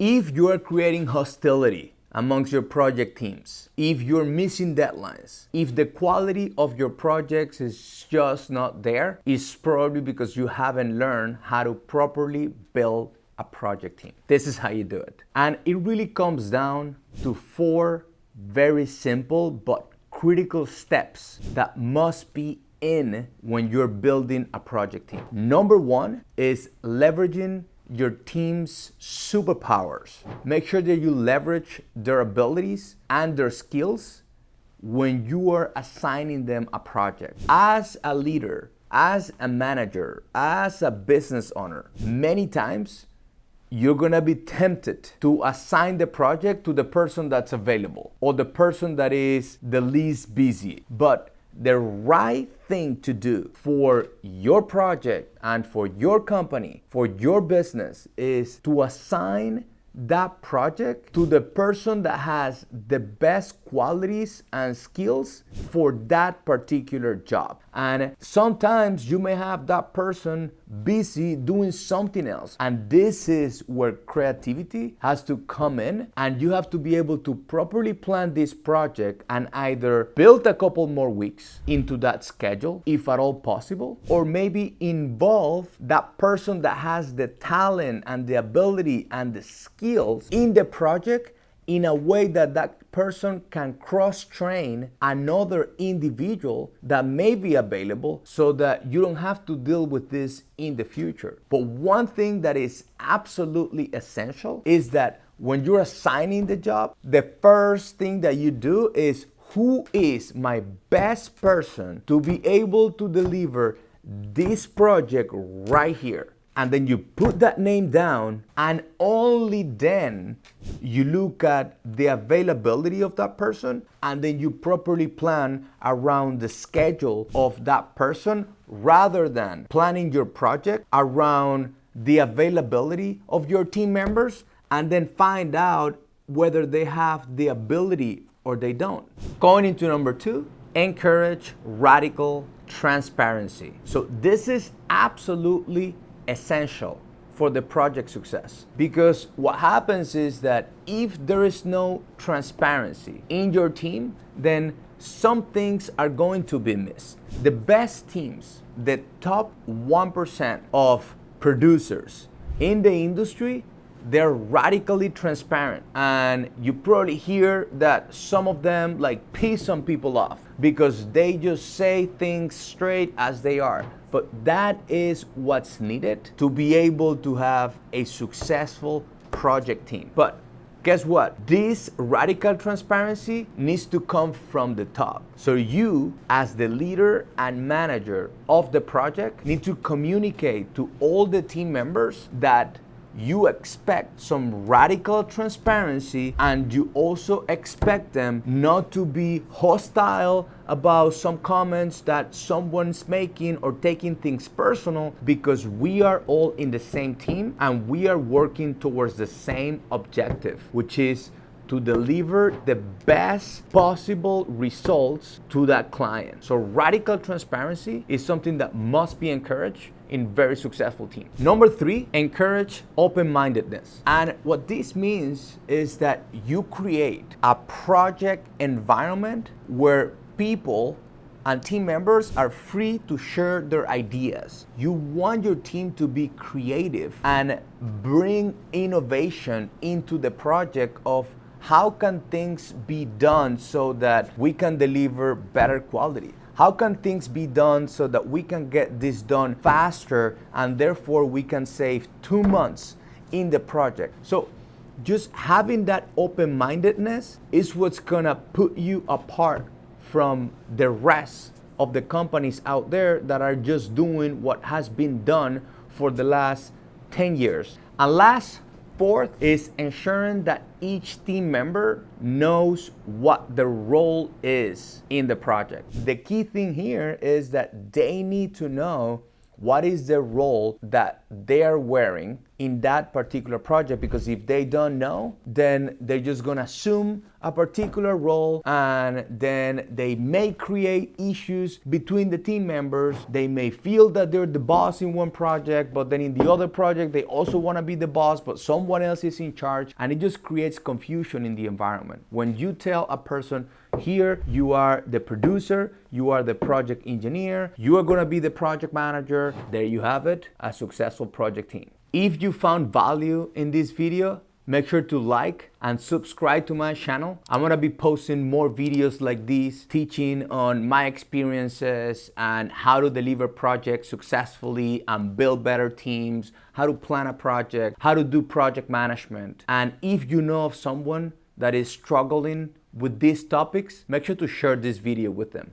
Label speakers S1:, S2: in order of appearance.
S1: If you are creating hostility amongst your project teams, if you're missing deadlines, if the quality of your projects is just not there, it's probably because you haven't learned how to properly build a project team. This is how you do it. And it really comes down to 4 very simple but critical steps that must be in when you're building a project team. Number 1 is leveraging your team's superpowers. Make sure that you leverage their abilities and their skills when you are assigning them a project. As a leader, as a manager, as a business owner, many times you're gonna be tempted to assign the project to the person that's available or the person that is the least busy. But the right thing to do for your project and for your company, for your business, is to assign that project to the person that has the best qualities and skills for that particular job. And sometimes you may have that person busy doing something else. And this is where creativity has to come in, and you have to be able to properly plan this project and either build a couple more weeks into that schedule, if at all possible, or maybe involve that person that has the talent and the ability and the skills in the project in a way that that person can cross-train another individual that may be available so that you don't have to deal with this in the future. But one thing that is absolutely essential is that when you're assigning the job, the first thing that you do is, who is my best person to be able to deliver this project right here? And then you put that name down, and only then you look at the availability of that person, and then you properly plan around the schedule of that person rather than planning your project around the availability of your team members and then find out whether they have the ability or they don't. Going into number 2, encourage radical transparency. So this is absolutely essential for the project success, because what happens is that if there is no transparency in your team, then some things are going to be missed. The best teams, the top 1% of producers in the industry, they're radically transparent, and you probably hear that some of them like piss some people off because they just say things straight as they are. But that is what's needed to be able to have a successful project team. But guess what? This radical transparency needs to come from the top. So you, as the leader and manager of the project, need to communicate to all the team members that you expect some radical transparency, and you also expect them not to be hostile about some comments that someone's making or taking things personal, because we are all in the same team and we are working towards the same objective, which is to deliver the best possible results to that client. So radical transparency is something that must be encouraged in very successful teams. Number 3, encourage open-mindedness. And what this means is that you create a project environment where people and team members are free to share their ideas. You want your team to be creative and bring innovation into the project of how can things be done so that we can deliver better quality? How can things be done so that we can get this done faster and therefore we can save 2 months in the project? So just having that open-mindedness is what's gonna put you apart from the rest of the companies out there that are just doing what has been done for the last 10 years. And last, 4th, is ensuring that each team member knows what their role is in the project. The key thing here is that they need to know what is the role that they are wearing in that particular project, because if they don't know, then they're just gonna assume a particular role, and then they may create issues between the team members. They may feel that they're the boss in one project, but then in the other project they also want to be the boss, but someone else is in charge, and it just creates confusion in the environment. When you tell a person, here you are the producer, you are the project engineer, you are going to be the project manager, there you have it, a successful project team. If you found value in this video, make sure to like and subscribe to my channel. I'm gonna be posting more videos like these, teaching on my experiences and how to deliver projects successfully and build better teams, how to plan a project, how to do project management. And if you know of someone that is struggling with these topics, make sure to share this video with them.